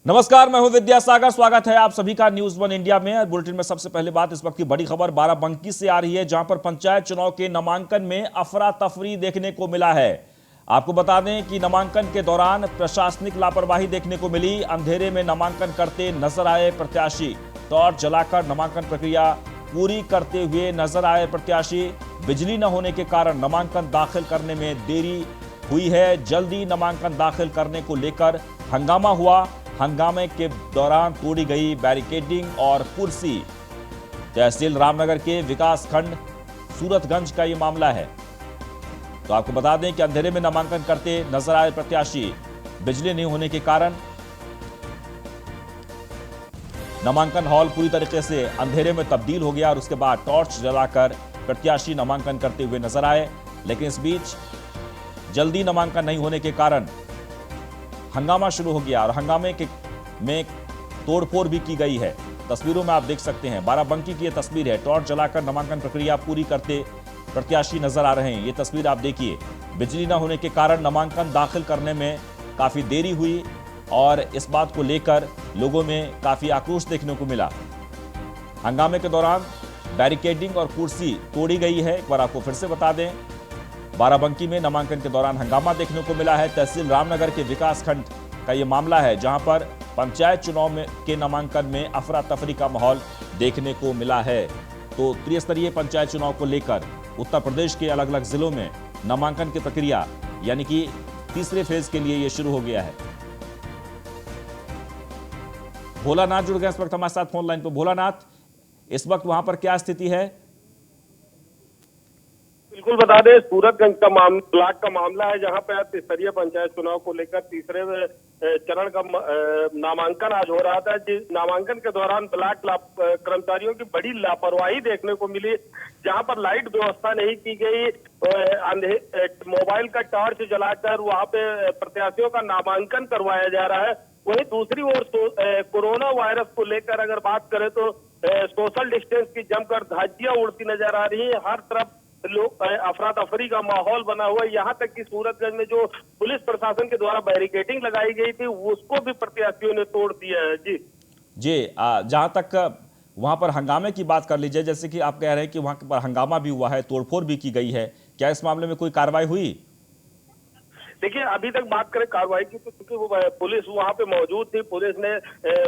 नमस्कार, मैं हूं विद्यासागर। स्वागत है आप सभी का न्यूज वन इंडिया में। बुलेटिन में सबसे पहले बात इस वक्त की बड़ी खबर बाराबंकी से आ रही है, जहां पर पंचायत चुनाव के नामांकन में अफरा तफरी देखने को मिला है। आपको बता दें कि नामांकन के दौरान प्रशासनिक लापरवाही देखने को मिली। अंधेरे में नामांकन करते नजर आए प्रत्याशी, टॉर्च जलाकर नामांकन प्रक्रिया पूरी करते हुए नजर आए प्रत्याशी। बिजली न होने के कारण नामांकन दाखिल करने में देरी हुई है। जल्दी नामांकन दाखिल करने को लेकर हंगामा हुआ। हंगामे के दौरान तोड़ी गई बैरिकेडिंग और कुर्सी। तहसील रामनगर के विकास खंड सूरतगंज का यह मामला है। तो आपको बता दें कि अंधेरे में नामांकन करते नजर आए प्रत्याशी। बिजली नहीं होने के कारण नामांकन हॉल पूरी तरीके से अंधेरे में तब्दील हो गया और उसके बाद टॉर्च जलाकर प्रत्याशी नामांकन करते हुए नजर आए। लेकिन इस बीच जल्दी नामांकन नहीं होने के कारण हंगामा शुरू हो गया और हंगामे में तोड़फोड़ भी की गई है। तस्वीरों में आप देख सकते हैं, बाराबंकी की यह तस्वीर है। टॉर्च जलाकर नामांकन प्रक्रिया पूरी करते प्रत्याशी नजर आ रहे हैं। ये तस्वीर आप देखिए। बिजली न होने के कारण नामांकन दाखिल करने में काफी देरी हुई और इस बात को लेकर लोगों में काफी आक्रोश देखने को मिला। हंगामे के दौरान बैरिकेडिंग और कुर्सी तोड़ी गई है। एक बार आपको फिर से बता दें, बाराबंकी में नामांकन के दौरान हंगामा देखने को मिला है। तहसील रामनगर के विकास खंड का यह मामला है, जहां पर पंचायत चुनाव के नामांकन में अफरा तफरी का माहौल देखने को मिला है। तो त्रिस्तरीय पंचायत चुनाव को लेकर उत्तर प्रदेश के अलग अलग जिलों में नामांकन की प्रक्रिया यानी कि तीसरे फेज के लिए यह शुरू हो गया है। भोलानाथ जुड़ गए इस वक्त हमारे साथ फोन लाइन पर। भोलानाथ, इस वक्त वहां पर क्या स्थिति है? बिल्कुल बता दें, सूरतगंज का ब्लॉक का मामला है, जहां पे त्रिस्तरीय पंचायत चुनाव को लेकर तीसरे चरण का नामांकन आज हो रहा था। जिस नामांकन के दौरान ब्लॉक कर्मचारियों की बड़ी लापरवाही देखने को मिली, जहां पर लाइट व्यवस्था नहीं की गई। मोबाइल का टॉर्च जलाकर वहां पे प्रत्याशियों का नामांकन करवाया जा रहा है। वहीं दूसरी ओर कोरोना वायरस को लेकर अगर बात करें तो सोशल डिस्टेंस की जमकर धज्जियां उड़ती नजर आ रही है। हर तरफ लोग अफरा तफरी का माहौल बना हुआ है। यहाँ तक कि सूरतगंज में जो पुलिस प्रशासन के द्वारा बैरिकेडिंग लगाई गई थी, उसको भी प्रत्याशियों ने तोड़ दिया है। जी जी, जहां तक वहां पर हंगामे की बात कर लीजिए, जैसे कि आप कह रहे हैं कि वहां पर हंगामा भी हुआ है, तोड़फोड़ भी की गई है, क्या इस मामले में कोई कार्रवाई हुई? देखिए, अभी तक बात करें कार्रवाई की तो चूंकि वो पुलिस वहां पे मौजूद थी, पुलिस ने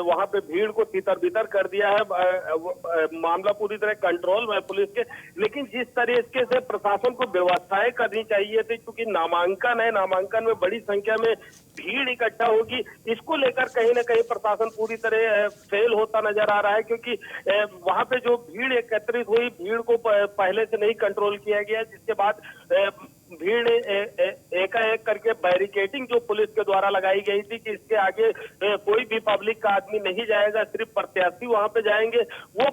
वहां पे भीड़ को तितर बितर कर दिया है। मामला पूरी तरह कंट्रोल में है पुलिस के। लेकिन जिस तरीके से प्रशासन को व्यवस्थाएं करनी चाहिए थी, क्योंकि नामांकन है, नामांकन में बड़ी संख्या में भीड़ इकट्ठा होगी, इसको लेकर कहीं ना कहीं प्रशासन पूरी तरह फेल होता नजर आ रहा है। क्योंकि वहां पे जो भीड़ एकत्रित हुई, भीड़ को पहले से नहीं कंट्रोल किया गया, जिसके बाद भीड़ एकाएक करके बैरिकेडिंग जो पुलिस के द्वारा लगाई गई थी कि इसके आगे कोई भी पब्लिक का आदमी नहीं जाएगा, सिर्फ प्रत्याशी वहां पे जाएंगे, वो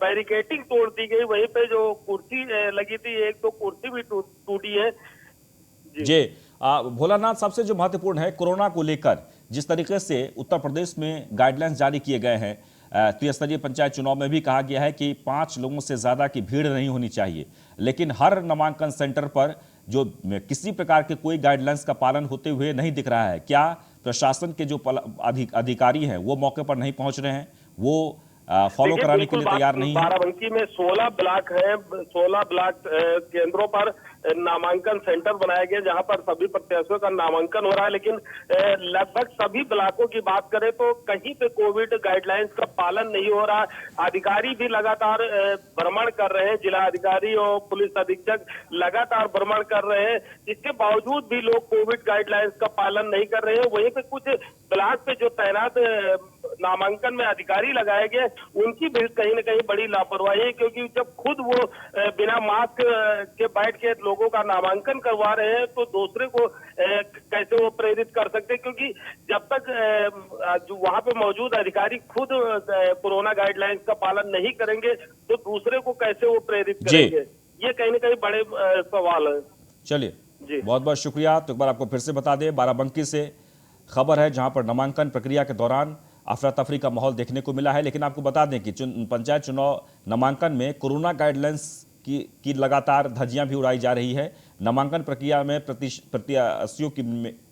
बैरिकेडिंग तोड़ दी गई। वहीं पे जो कुर्सी लगी थी, एक तो कुर्सी भी टूटी है। जी, भोलानाथ, सबसे जो महत्वपूर्ण है कोरोना को लेकर जिस तरीके से उत्तर प्रदेश में गाइडलाइंस जारी किए गए हैं, त्रिस्तरीय पंचायत चुनाव में भी कहा गया है कि 5 लोगों से ज्यादा की भीड़ नहीं होनी चाहिए, लेकिन हर नामांकन सेंटर पर जो किसी प्रकार के कोई गाइडलाइंस का पालन होते हुए नहीं दिख रहा है। क्या प्रशासन के जो अधिकारी हैं वो मौके पर नहीं पहुंच रहे हैं, वो फॉलो कराने के लिए तैयार नहीं है? बाराबंकी में 16 ब्लॉक है, 16 ब्लॉक केंद्रों पर नामांकन सेंटर बनाए गए, जहां पर सभी प्रत्याशियों का नामांकन हो रहा है। लेकिन लगभग सभी ब्लॉकों की बात करें तो कहीं पे कोविड गाइडलाइंस का पालन नहीं हो रहा। अधिकारी भी लगातार भ्रमण कर रहे हैं, जिला अधिकारी और पुलिस अधीक्षक लगातार भ्रमण कर रहे हैं, इसके बावजूद भी लोग कोविड गाइडलाइंस का पालन नहीं कर रहे हैं। वहीं पे कुछ ब्लॉक पे जो तैनात नामांकन में अधिकारी लगाए गए, उनकी भी कहीं ना कहीं बड़ी लापरवाही है। क्योंकि जब खुद वो बिना मास्क के बैठ के लोगों का नामांकन करवा रहे हैं, तो दूसरे को कैसे वो प्रेरित कर सकते हैं? क्योंकि जब तक जो वहां पे मौजूद अधिकारी खुद कोरोना गाइडलाइंस का पालन नहीं करेंगे, तो दूसरे को कैसे वो प्रेरित करेंगे? ये कहीं ना कहीं बड़े सवाल है। चलिए, बहुत बहुत शुक्रिया। तो एक बार आपको फिर से बता दें, बाराबंकी से खबर है, जहां पर नामांकन प्रक्रिया के दौरान अफरा तफरी का माहौल देखने को मिला है। लेकिन आपको बता दें कि पंचायत चुनाव नामांकन में कोरोना गाइडलाइंस की लगातार धज्जियां भी उड़ाई जा रही है। नामांकन प्रक्रिया में प्रत्याशियों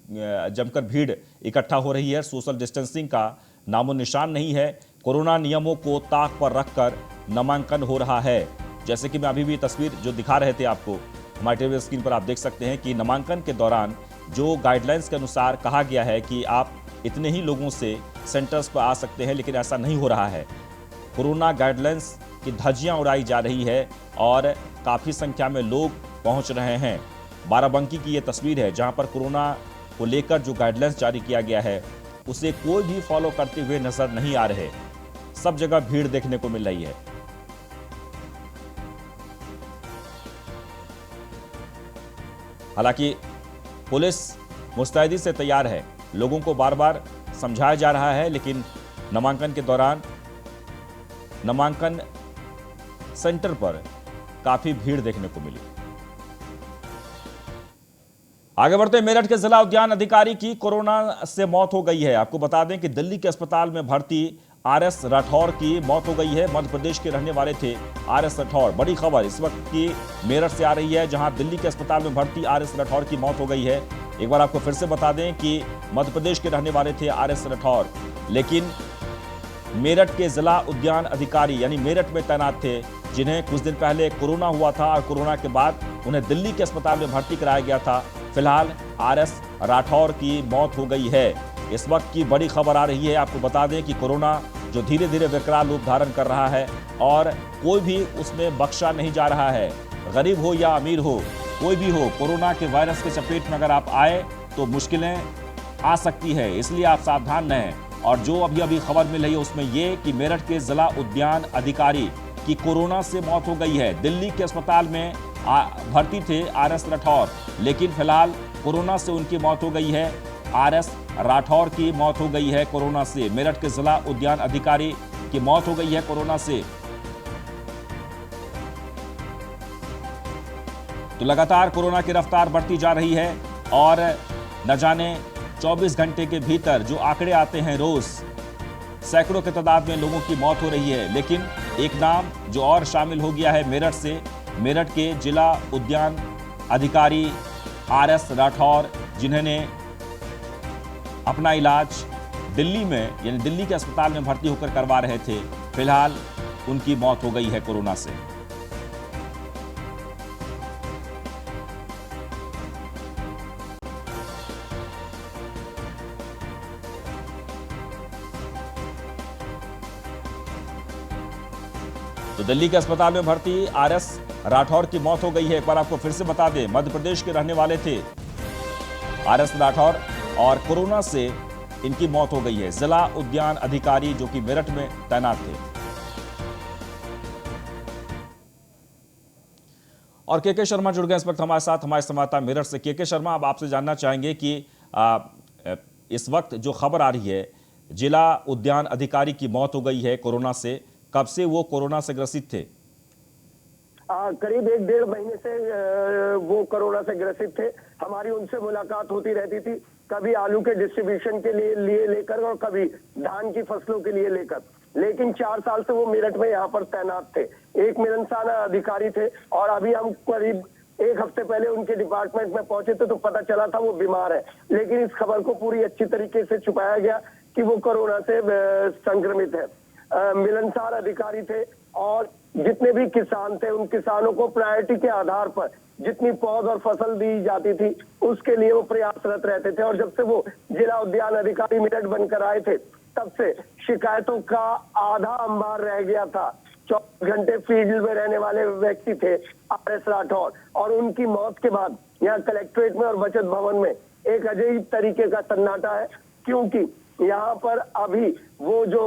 जमकर भीड़ इकट्ठा हो रही है। सोशल डिस्टेंसिंग का नामो निशान नहीं है। कोरोना नियमों को ताक पर रखकर नामांकन हो रहा है। जैसे कि मैं अभी भी तस्वीर जो दिखा रहे थे आपको, हमारे टेलीविजन स्क्रीन पर आप देख सकते हैं कि नामांकन के दौरान जो गाइडलाइंस के अनुसार कहा गया है कि आप इतने ही लोगों से सेंटर्स पर आ सकते हैं, लेकिन ऐसा नहीं हो रहा है। कोरोना गाइडलाइंस की धज्जियां उड़ाई जा रही है और काफ़ी संख्या में लोग पहुंच रहे हैं। बाराबंकी की ये तस्वीर है जहां पर कोरोना को लेकर जो गाइडलाइंस जारी किया गया है उसे कोई भी फॉलो करते हुए नजर नहीं आ रहे। सब जगह भीड़ देखने को मिल रही है। हालांकि पुलिस मुस्तैदी से तैयार है, लोगों को बार बार समझाया जा रहा है, लेकिन नामांकन के दौरान नामांकन सेंटर पर काफी भीड़ देखने को मिली। आगे बढ़ते हैं, मेरठ के जिला उद्यान अधिकारी की कोरोना से मौत हो गई है। आपको बता दें कि दिल्ली के अस्पताल में भर्ती आरएस राठौर की मौत हो गई है। मध्य प्रदेश के रहने वाले थे आरएस राठौर। बड़ी खबर इस वक्त की मेरठ से आ रही है, जहां दिल्ली के अस्पताल में भर्ती आरएस राठौर की मौत हो गई है। एक बार आपको फिर से बता दें कि मध्य प्रदेश के रहने वाले थे आरएस राठौर, लेकिन मेरठ के जिला उद्यान अधिकारी यानी मेरठ में तैनात थे, जिन्हें कुछ दिन पहले कोरोना हुआ था और कोरोना के बाद उन्हें दिल्ली के अस्पताल में भर्ती कराया गया था। फिलहाल आरएस राठौर की मौत हो गई है। इस वक्त की बड़ी खबर आ रही है। आपको बता दें कि कोरोना जो धीरे धीरे विकराल रूप धारण कर रहा है और कोई भी उसमें बख्शा नहीं जा रहा है। गरीब हो या अमीर हो, कोई भी हो, कोरोना के वायरस के चपेट में अगर आप आए तो मुश्किलें आ सकती है, इसलिए आप सावधान रहें। और जो अभी अभी खबर मिल रही है उसमें यह कि मेरठ के जिला उद्यान अधिकारी की कोरोना से मौत हो गई है। दिल्ली के अस्पताल में भर्ती थे आरएस राठौर, लेकिन फिलहाल कोरोना से उनकी मौत हो गई है। आरएस राठौर की मौत हो गई है कोरोना से। मेरठ के जिला उद्यान अधिकारी की मौत हो गई है कोरोना से। तो लगातार कोरोना की रफ्तार बढ़ती जा रही है और न जाने 24 घंटे के भीतर जो आंकड़े आते हैं रोज, सैकड़ों की तादाद में लोगों की मौत हो रही है। लेकिन एक नाम जो और शामिल हो गया है मेरठ से, मेरठ के जिला उद्यान अधिकारी आरएस राठौर, जिन्होंने अपना इलाज दिल्ली में यानी दिल्ली के अस्पताल में भर्ती होकर करवा रहे थे। फिलहाल उनकी मौत हो गई है कोरोना से। तो दिल्ली के अस्पताल में भर्ती आरएस राठौर की मौत हो गई है। एक बार आपको फिर से बता दें, मध्य प्रदेश के रहने वाले थे आरएस राठौर और कोरोना से इनकी मौत हो गई है। जिला उद्यान अधिकारी जो कि मेरठ में तैनात थे। और केके शर्मा जुड़ गए इस वक्त हमारे साथ, हमारे संवाददाता मेरठ से। केके शर्मा, अब आपसे जानना चाहेंगे कि इस वक्त जो खबर आ रही है, जिला उद्यान अधिकारी की मौत हो गई है कोरोना से, कब से वो कोरोना से ग्रसित थे? करीब 1-1.5 महीने से वो कोरोना से ग्रसित थे। हमारी उनसे मुलाकात होती रहती थी, कभी आलू के डिस्ट्रीब्यूशन के लिए लेकर और कभी धान की फसलों के लिए लेकर। लेकिन 4 साल से वो मेरठ में यहाँ पर तैनात थे, एक मिलनसार अधिकारी थे। और अभी हम करीब 1 हफ्ते पहले उनके डिपार्टमेंट में पहुंचे थे तो पता चला था वो बीमार है। लेकिन इस खबर को पूरी अच्छी तरीके से छुपाया गया कि वो कोरोना से संक्रमित है। मिलनसार अधिकारी थे और जितने भी किसान थे उन किसानों को प्रायोरिटी के आधार पर जितनी पौध और फसल दी जाती थी उसके लिए वो प्रयासरत रहते थे। और जब से वो जिला उद्यान अधिकारी मेरठ बनकर आए थे तब से शिकायतों का आधा अंबार रह गया था। 24 घंटे फील्ड में रहने वाले व्यक्ति थे आरएस राठौर, और उनकी मौत के बाद यहाँ कलेक्ट्रेट में और बचत भवन में एक अजीब तरीके का सन्नाटा है, क्योंकि यहाँ पर अभी वो जो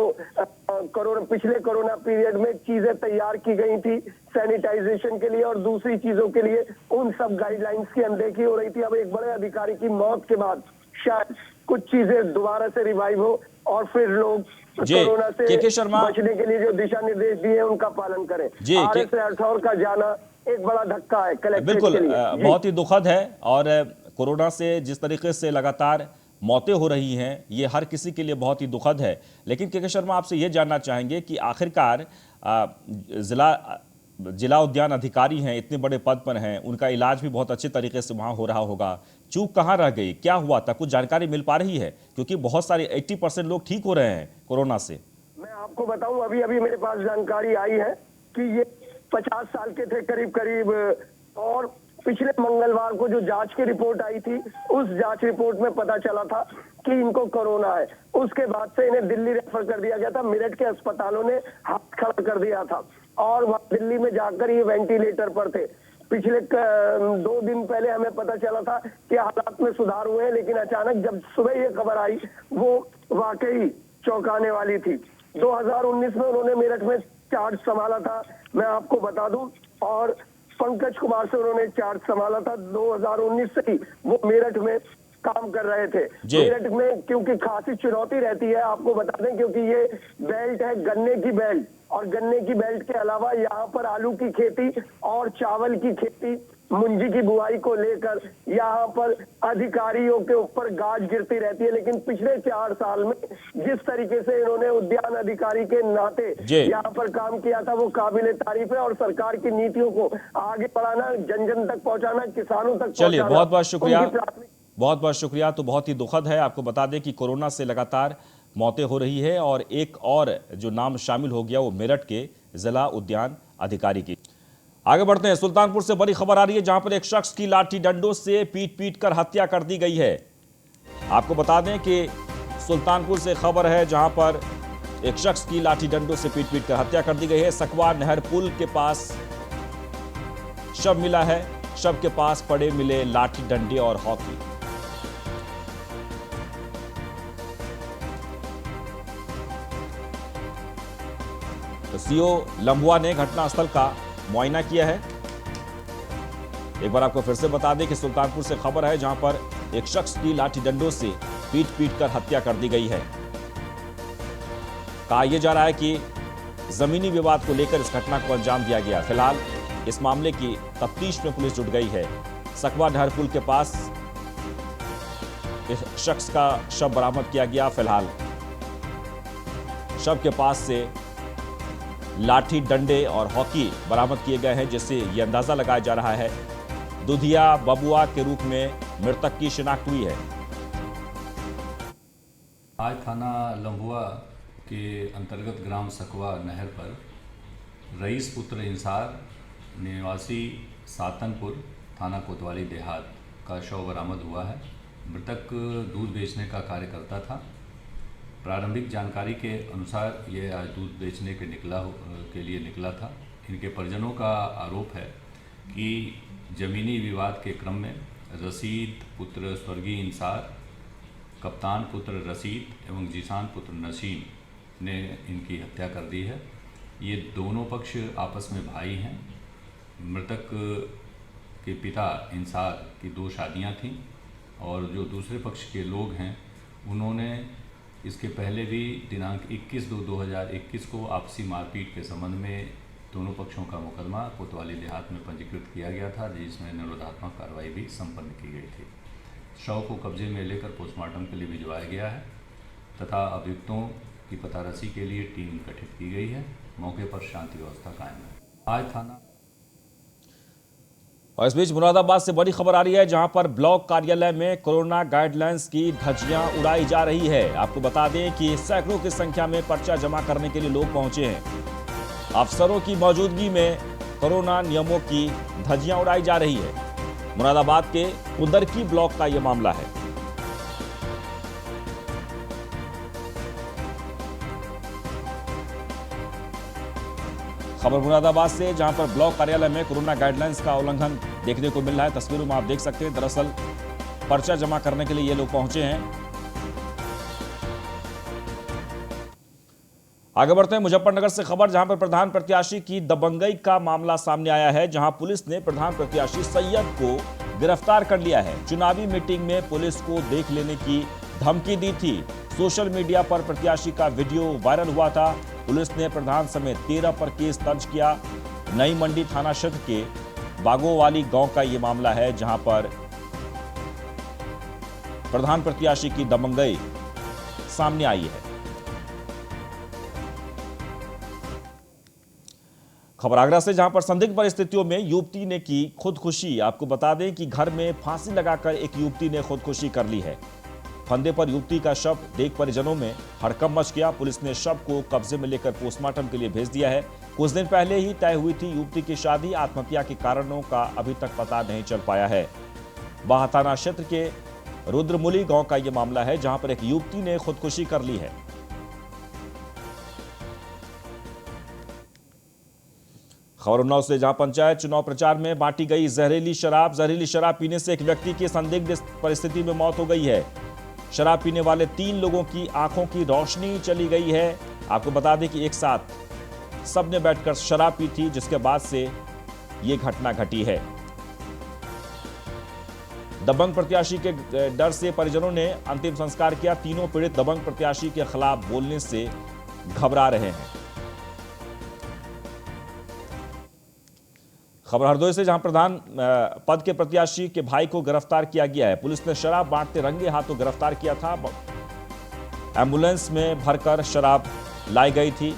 पिछले कोरोना पीरियड में चीजें तैयार की गई थी सैनिटाइजेशन के लिए और दूसरी चीजों के लिए, उन सब गाइडलाइंस की अनदेखी हो रही थी। अब एक बड़े अधिकारी की मौत के बाद शायद कुछ चीजें दोबारा से रिवाइव हो और फिर लोग कोरोना से बचने के लिए जो दिशा निर्देश दिए उनका पालन करें। आरएस राठौर का जाना एक बड़ा धक्का है कलेक्ट्रेट के लिए। बिल्कुल, बहुत ही दुखद है। और कोरोना से जिस तरीके से लगातार मौतें हो रही हैं, ये हर किसी के लिए बहुत ही दुखद है। लेकिन केके शर्मा, आपसे ये जानना चाहेंगे कि आखिरकार जिला उद्यान अधिकारी हैं, इतने बड़े पद पर हैं, उनका इलाज भी बहुत अच्छे तरीके से वहाँ हो रहा होगा, चूक कहां रह गई, क्या हुआ था, कुछ जानकारी मिल पा रही है? क्योंकि बहुत सारे 80% लोग ठीक हो रहे हैं कोरोना से। मैं आपको बताऊं, अभी अभी मेरे पास जानकारी आई है कि ये 50 साल के थे करीब करीब, और पिछले मंगलवार को जो जांच की रिपोर्ट आई थी, उस जांच रिपोर्ट में पता चला था कि इनको कोरोना है। उसके बाद से इन्हें दिल्ली रेफर कर दिया गया था। मेरठ के अस्पतालों ने हाथ खड़ा कर दिया था और वहां दिल्ली में जाकर ये वेंटिलेटर पर थे। पिछले 2 दिन पहले हमें पता चला था कि हालात में सुधार हुए हैं, लेकिन अचानक जब सुबह ये खबर आई, वो वाकई चौंकाने वाली थी। 2019 में उन्होंने मेरठ में चार्ज संभाला था, मैं आपको बता दूं, और पंकज कुमार से उन्होंने चार्ज संभाला था। 2019 से ही वो मेरठ में काम कर रहे थे। मेरठ में क्योंकि खासी चुनौती रहती है, आपको बता दें, क्योंकि ये बेल्ट है गन्ने की बेल्ट, और गन्ने की बेल्ट के अलावा यहाँ पर आलू की खेती और चावल की खेती, मुंजी की बुआई को लेकर यहाँ पर अधिकारियों के ऊपर गाज गिरती रहती है। लेकिन पिछले 4 साल में जिस तरीके से इन्होंने उद्यान अधिकारी के नाते यहाँ पर काम किया था, वो काबिले तारीफ है। और सरकार की नीतियों को आगे बढ़ाना, जन जन तक पहुंचाना, किसानों तक चलिए, पहुंचाना, बहुत बहुत शुक्रिया, बहुत बहुत शुक्रिया। तो बहुत ही दुखद है। आपको बता दें कि कोरोना से लगातार मौतें हो रही है और एक और जो नाम शामिल हो गया वो मेरठ के जिला उद्यान अधिकारी की। आगे बढ़ते हैं। सुल्तानपुर से बड़ी खबर आ रही है, जहां पर एक शख्स की लाठी डंडों से पीट कर हत्या कर दी गई है। आपको बता दें कि सुल्तानपुर से खबर है, जहां पर एक शख्स की लाठी डंडों से पीट कर हत्या कर दी गई है। सकवा नहर पुल के पास शव मिला है। शव के पास पड़े मिले लाठी डंडे और हॉकी। तो सीओ लंबुआ ने घटनास्थल का मुआयना किया है। एक बार आपको फिर से बता दें कि सुल्तानपुर से खबर है, जहां पर एक शख्स की लाठी डंडों से पीट कर हत्या कर दी गई है। कहा यह जा रहा है कि जमीनी विवाद को लेकर इस घटना को अंजाम दिया गया। फिलहाल इस मामले की तफ्तीश में पुलिस जुट गई है। सकवा नहर पुल के पास इस शख्स का शव बरामद किया गया। फिलहाल शव के पास से लाठी डंडे और हॉकी बरामद किए गए हैं, जिससे यह अंदाजा लगाया जा रहा है दुधिया बबुआ के रूप में मृतक की शिनाख्त हुई है। आज थाना लंबुआ के अंतर्गत ग्राम सकवा नहर पर रईस पुत्र इंसार निवासी सातनपुर थाना कोतवाली देहात का शव बरामद हुआ है। मृतक दूध बेचने का कार्य करता था। प्रारंभिक जानकारी के अनुसार ये आज दूध बेचने के लिए निकला था। इनके परिजनों का आरोप है कि ज़मीनी विवाद के क्रम में रशीद पुत्र स्वर्गीय इंसार, कप्तान पुत्र रशीद एवं जीसान पुत्र नसीम ने इनकी हत्या कर दी है। ये दोनों पक्ष आपस में भाई हैं। मृतक के पिता इंसार की 2 शादियां थीं और जो दूसरे पक्ष के लोग हैं उन्होंने इसके पहले भी दिनांक 21/2/2021 को आपसी मारपीट के संबंध में दोनों पक्षों का मुकदमा कोतवाली देहात में पंजीकृत किया गया था, जिसमें निरोधात्मक कार्रवाई भी संपन्न की गई थी। शव को कब्जे में लेकर पोस्टमार्टम के लिए भिजवाया गया है तथा अभियुक्तों की पतारसी के लिए टीम गठित की गई है। मौके पर शांति व्यवस्था कायम है। आज थाना और इस बीच मुरादाबाद से बड़ी खबर आ रही है, जहां पर ब्लॉक कार्यालय में कोरोना गाइडलाइंस की धज्जियां उड़ाई जा रही है। आपको बता दें कि सैकड़ों की संख्या में पर्चा जमा करने के लिए लोग पहुंचे हैं। अफसरों की मौजूदगी में कोरोना नियमों की धज्जियां उड़ाई जा रही है। मुरादाबाद के कुदरकी ब्लॉक का यह मामला है। खबर मुरादाबाद से, जहां पर ब्लॉक कार्यालय में कोरोना गाइडलाइंस का उल्लंघन देखने को मिल रहा है। तस्वीरों में आप देख सकते हैं, दरअसल पर्चा जमा करने के लिए ये लोग पहुंचे हैं। आगे बढ़ते हैं मुजफ्फरनगर से खबर, जहां पर प्रधान प्रत्याशी की दबंगई का मामला सामने आया है, जहां पुलिस ने प्रधान प्रत्याशी सैयद को गिरफ्तार कर लिया है। चुनावी मीटिंग में पुलिस को देख लेने की धमकी दी थी। सोशल मीडिया पर प्रत्याशी का वीडियो वायरल हुआ था। पुलिस ने प्रधान समेत 13 पर केस दर्ज किया। नई मंडी थाना क्षेत्र के बागोवाली गांव का यह मामला है, जहां पर प्रधान प्रत्याशी की दबंगई सामने आई है। खबर आगरा से, जहां पर संदिग्ध परिस्थितियों में युवती ने की खुदकुशी। आपको बता दें कि घर में फांसी लगाकर एक युवती ने खुदकुशी कर ली है। फंदे पर युवती का शव देख परिजनों में हड़कंप मच गया। पुलिस ने शव को कब्जे में लेकर पोस्टमार्टम के लिए भेज दिया है। कुछ दिन पहले ही तय हुई थी युवती की शादी। आत्महत्या के कारणों का अभी तक पता नहीं चल पाया है। बाह थाना क्षेत्र के रुद्रमुली गांव का यह मामला है, जहां पर एक युवती ने खुदकुशी कर ली है। खबर उन्नाव से, जहां पंचायत चुनाव प्रचार में बांटी गई जहरीली शराब। जहरीली शराब पीने से एक व्यक्ति की संदिग्ध परिस्थिति में मौत हो गई है। शराब पीने वाले 3 लोगों की आंखों की रोशनी चली गई है। आपको बता दें कि एक साथ सबने बैठकर शराब पी थी, जिसके बाद से यह घटना घटी है। दबंग प्रत्याशी के डर से परिजनों ने अंतिम संस्कार किया। तीनों पीड़ित दबंग प्रत्याशी के खिलाफ बोलने से घबरा रहे हैं। खबर हरदोई से, जहां प्रधान पद के प्रत्याशी के भाई को गिरफ्तार किया गया है। पुलिस ने शराब बांटते रंगे हाथों गिरफ्तार किया था। एम्बुलेंस में भरकर शराब लाई गई थी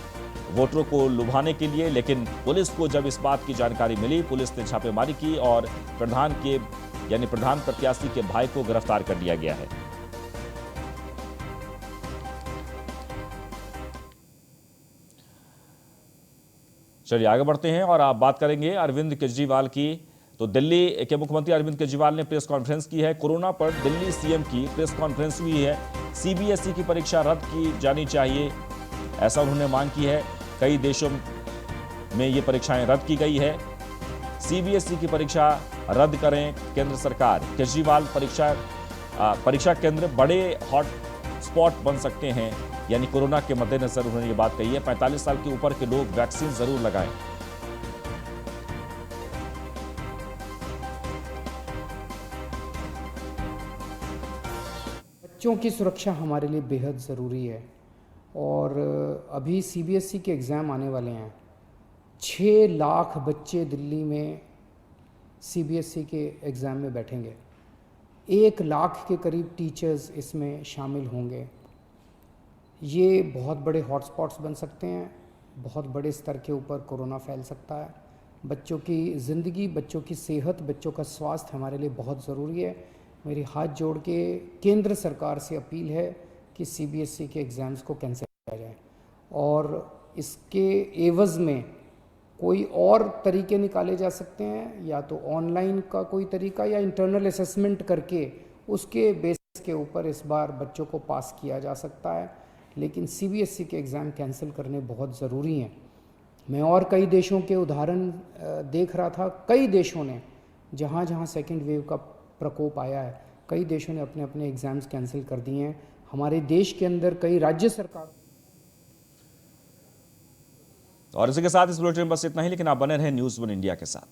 वोटरों को लुभाने के लिए, लेकिन पुलिस को जब इस बात की जानकारी मिली, पुलिस ने छापेमारी की और प्रधान प्रत्याशी के भाई को गिरफ्तार कर लिया गया है। चलिए आगे बढ़ते हैं और आप बात करेंगे अरविंद केजरीवाल की। तो दिल्ली के मुख्यमंत्री अरविंद केजरीवाल ने प्रेस कॉन्फ्रेंस की है। कोरोना पर दिल्ली सीएम की प्रेस कॉन्फ्रेंस हुई है। सीबीएसई की परीक्षा रद्द की जानी चाहिए, ऐसा उन्होंने मांग की है। कई देशों में ये परीक्षाएं रद्द की गई है। सीबीएसई की परीक्षा रद्द करें केंद्र सरकार। केजरीवाल परीक्षा केंद्र बड़े हॉट स्पॉट बन सकते हैं, यानी कोरोना के मद्देनजर उन्होंने ये बात कही है। 45 साल के ऊपर के लोग वैक्सीन जरूर लगाएं। बच्चों की सुरक्षा हमारे लिए बेहद ज़रूरी है और अभी सीबीएसई के एग्ज़ाम आने वाले हैं। 6 लाख बच्चे दिल्ली में सीबीएसई के एग्ज़ाम में बैठेंगे। 1 लाख के करीब टीचर्स इसमें शामिल होंगे। ये बहुत बड़े हॉटस्पॉट्स बन सकते हैं। बहुत बड़े स्तर के ऊपर कोरोना फैल सकता है। बच्चों की ज़िंदगी, बच्चों की सेहत, बच्चों का स्वास्थ्य हमारे लिए बहुत ज़रूरी है। मेरी हाथ जोड़ के केंद्र सरकार से अपील है कि सीबीएसई के एग्ज़ाम्स को कैंसिल किया जाए और इसके एवज़ में कोई और तरीके निकाले जा सकते हैं, या तो ऑनलाइन का कोई तरीका या इंटरनल असेसमेंट करके उसके बेसिस के ऊपर इस बार बच्चों को पास किया जा सकता है। लेकिन सीबीएसई के एग्ज़ाम कैंसिल करने बहुत ज़रूरी हैं। मैं और कई देशों के उदाहरण देख रहा था। कई देशों ने जहाँ जहाँ सेकेंड वेव का प्रकोप आया है, कई देशों ने अपने अपने एग्ज़ाम्स कैंसिल कर दिए हैं। हमारे देश के अंदर कई राज्य सरकार। और इसी के साथ इस बुलेटिन में बस इतना ही, लेकिन आप बने रहें न्यूज़ 1 इंडिया के साथ।